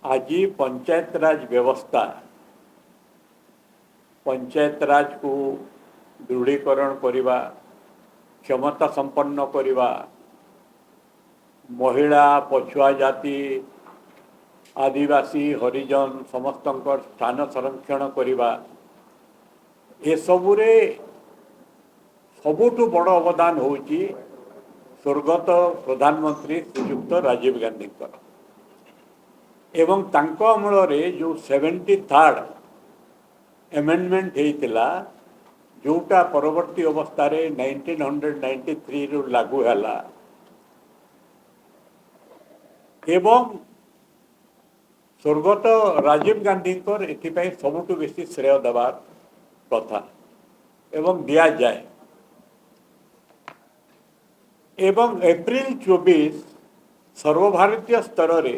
आज पंचायत राज व्यवस्था पंचायत राज को दृढ़ीकरण करने क्षमता संपन्न करने महिला पछुआ जाति आदिवासी हरिजन समस्त स्थान संरक्षण करने ये सबुरे सबुठु बड़ अवदान होची स्वर्गत प्रधानमंत्री श्रीयुक्त राजीव गांधी एवं तांको अमल जो 73rd एमेंडमेंट होता जोटा परवर्ती अवस्था 1993 रु लागू है एवं स्वर्गत राजीव गांधी एथिपाई सबुठु बेसी श्रेय देवार कथा एवं दिया जाए एवं एप्रिल 24 सर्वभारतीय स्तर रे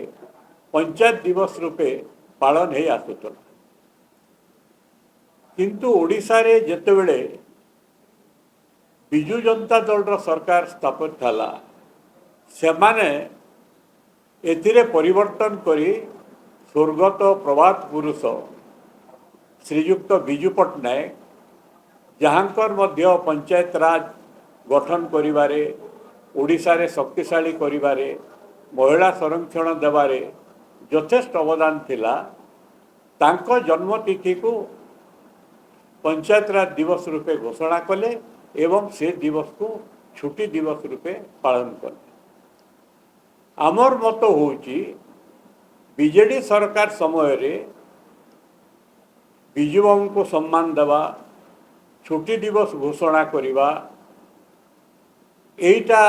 पंचायत दिवस रूपे पालन हो आसुला किंतु ओडिशा रे जेतेबेले बिजु जनता दल सरकार स्थापित थला सेमाने एथिरे परिवर्तन करी स्वर्गत प्रभात पुरुष श्रीयुक्त बिजु पट्टनायक जहाँकर मध्य पंचायत राज गठन करिबारे ओडिशा रे शक्तिशाली करिबारे महिला संरक्षण देवारे यथेष्ट अवदान थिला तांको जन्मतिथि को पंचायत राज दिवस रूपे घोषणा कले एवं से दिवस को छुट्टी दिवस रूपे पालन कले। आमर मत होची बीजेडी सरकार समय रे बिजु बाबू को सम्मान देवा छुट्टी दिवस घोषणा करिबा एटा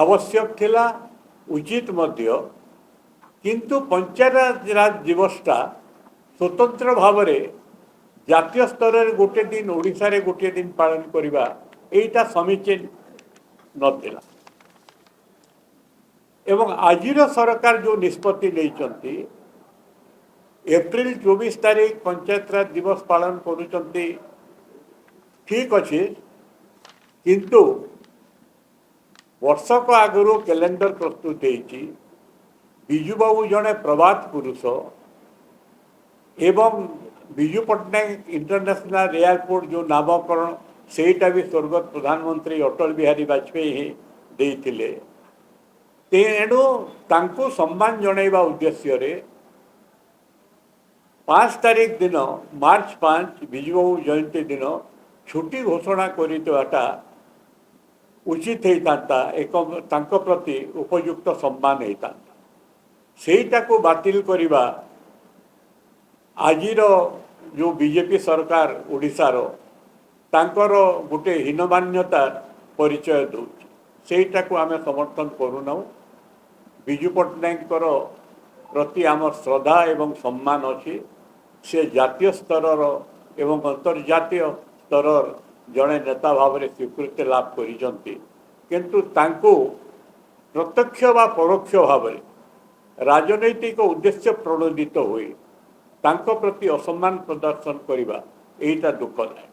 आवश्यक थिला उचित मध्य किंतु पंचायत राज दिवसटा स्वतंत्र भाव जातीय स्तर में गोटे दिन ओडिशा रे गोटे दिन पालन करिबा एटा समीचीन नथिला एवं आजिर सरकार जो निष्पत्ति लेइचंती एप्रिल 24 तारीख पंचायत राज दिवस पालन करुचंती ठीक अच्छे किंतु वर्षक आगु कैलेंडर प्रस्तुत होती बिजु बाबू जड़े प्रभात पुरुष एवं बिजु पट्टनायक इंटरनेशनल एयरपोर्ट जो नामकरण सेटा भी स्वर्गत प्रधानमंत्री अटल बिहारी वाजपेयी देइथिले तेणु तांको सम्मान जणाइबा उद्देश्य रे 5 तारीख दिन मार्च 5 बिजु बाबू जयंती दिन छुट्टी घोषणा करितवाटा उचित होता एक तांको प्रति उपयुक्त सम्मान होता सेटा को बातिल करिबा आजिर जो बीजेपी सरकार ओडिशार तांकर गोटे हीनमान्यता परिचय दौर सेटा को आमे समर्थन करूना बिजु पट्टनायक प्रति आम श्रद्धा एवं सम्मान अच्छी से जातीय स्तर एवं अंतर्जातीय स्तर जड़े नेता भाव में स्वीकृति लाभ करिसंती किंतु तांको प्रत्यक्ष व परोक्ष भाव में राजनैतिक उद्देश्य प्रणोदित हुए तांको प्रति असम्मान प्रदर्शन करिबा एटा दुखदायक।